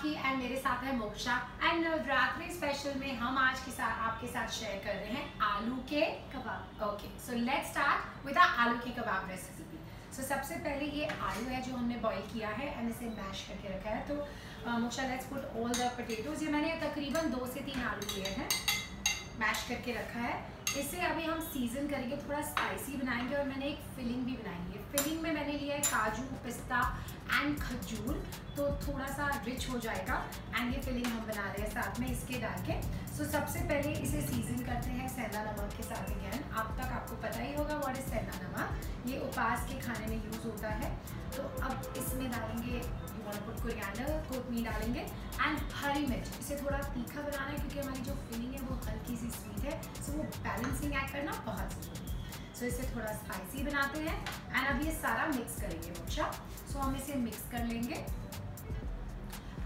राखी and मेरे साथ है मोक्षा एंड नवरात्रि स्पेशल में हम आज के साथ आपके साथ शेयर कर रहे हैं आलू के कबाब। Okay, so let's start with आलू के कबाब रेसिपी। सो सबसे पहले ये आलू है जो हमने बॉईल किया है एंड इसे मैश करके रखा है। तो moksha let's put all the potatoes. ये मैंने तकरीबन 2 से 3 आलू लिए हैं, मैश करके रखा है। इसे अभी हम सीजन करेंगे, थोड़ा स्पाइसी बनाएंगे और मैंने एक फिलिंग भी बनाई है। फिलिंग में मैंने लिया है काजू, पिस्ता एंड खजूर, तो थोड़ा सा रिच हो जाएगा एंड ये फिलिंग हम बना रहे हैं साथ में इसके डाल के। सो सबसे पहले इसे सीजन करते हैं सेंधा नमक के साथ। अगेन अब तक आपको पता ही होगा व्हाट इज सेंधा नमक, ये उपवास के खाने में यूज़ होता है। तो अब इसमें डालेंगे कोरिएंडर, कोथमीर डालेंगे एंड हरी मिर्च। इसे थोड़ा तीखा बनाना है क्योंकि हमारी जो फिलिंग है वो हल्की सी स्वीट है, सो वो बैलेंसिंग ऐड करना बहुत ज़रूरी है। सो इसे थोड़ा स्पाइसी बनाते हैं एंड अब ये सारा मिक्स करेंगे मोक्षा। सो हम इसे मिक्स कर लेंगे।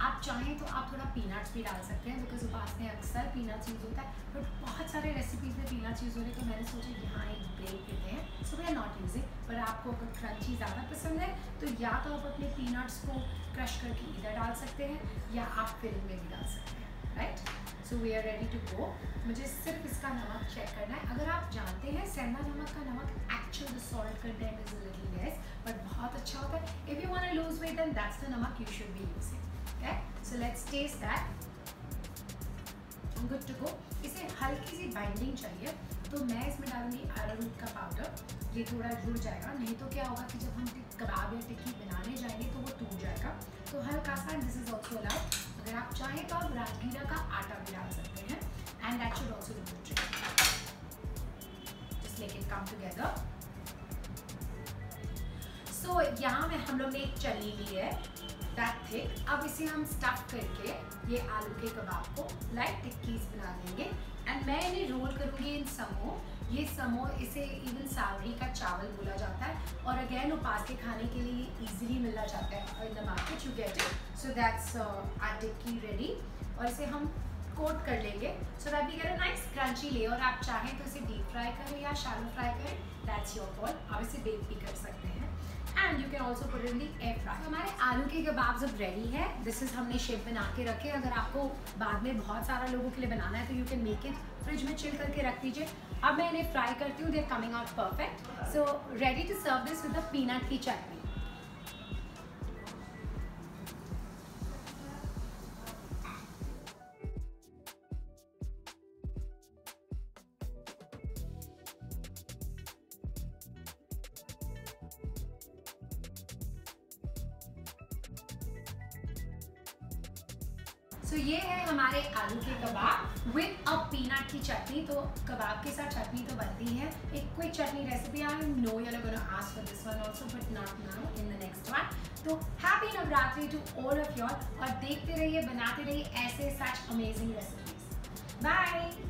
आप चाहें तो आप थोड़ा पीनट्स भी डाल सकते हैं बिकॉज उपवास में अक्सर पीनट्स यूज़ होता है, बट बहुत सारे रेसिपीज़ में पीनट्स यूज़ हो रहे हैं, तो मैंने सोचा यहाँ एक ब्रेक देते हैं। So we are not using, पर आपको अगर क्रंची ज़्यादा पसंद है तो या तो आप अपने पीनट्स को क्रश करके इधर डाल सकते हैं या आप फिलिंग में भी डाल सकते हैं, right. So we are ready to go. मुझे सिर्फ इसका नमक चेक करना है। अगर आप जानते हैं सेंधा नमक का नमक actual salt content is a little less but बहुत अच्छा होता है। If you want to lose weight then that's the namak you should be using. Okay, so let's taste that. I'm good to go. इसे हल्की सी बाइंडिंग चाहिए, तो मैं इसमें डालूंगी अरारूट का पाउडर। ये थोड़ा जुड़ जाएगा, नहीं तो क्या होगा कि जब हम कबाब या टिक्की बनाने जाएंगे तो वो टूट जाएगा। तो हल्का सा, दिस इज ऑल्सो अलाउड। अगर आप चाहें तो आप राजगीरा का आटा भी डाल सकते हैं and that should also do the trick. Just make it come together. So यहाँ में हम लोग ने एक चली ली है दैट थिक। अब इसे हम स्टफ करके ये आलू के कबाब को लाइक टिक्कीज बना देंगे एंड मैं इन्हें रोल करूँगी इन समो। ये समो, इसे इवन सावरी का चावल बोला जाता है और अगेन उपवास के खाने के लिए इजीली मिला जाता है in the market, you get it. So that's our tikki ready और इसे हम कोट कर लेंगे so that we get a nice crunchy layer. आप चाहें तो इसे डीप फ्राई करें या शैलो फ्राई करें, दैट्स योर कॉल। आप इसे बेक भी कर सकते हैं and you can also put in the air fry. हमारे आलू के कबाब अब रेडी है। दिस इज हमने शेप बना के रखे। अगर आपको बाद में बहुत सारा लोगों के लिए बनाना है तो you can make it, fridge में चिल करके रख दीजिए। अब मैं इन्हें फ्राई करती हूँ, they are coming out perfect. So ready to serve this with the peanut की चटनी। तो ये है हमारे आलू के कबाब विद अ पीनट की चटनी। तो कबाब के साथ चटनी तो बनती है। एक quick chutney recipe, I know you are gonna ask for this one also but not now, in the next one. तो happy Navratri to all of you और देखते रहिए, बनाते रहिए ऐसे सच अमेजिंग रेसिपीज। बाय।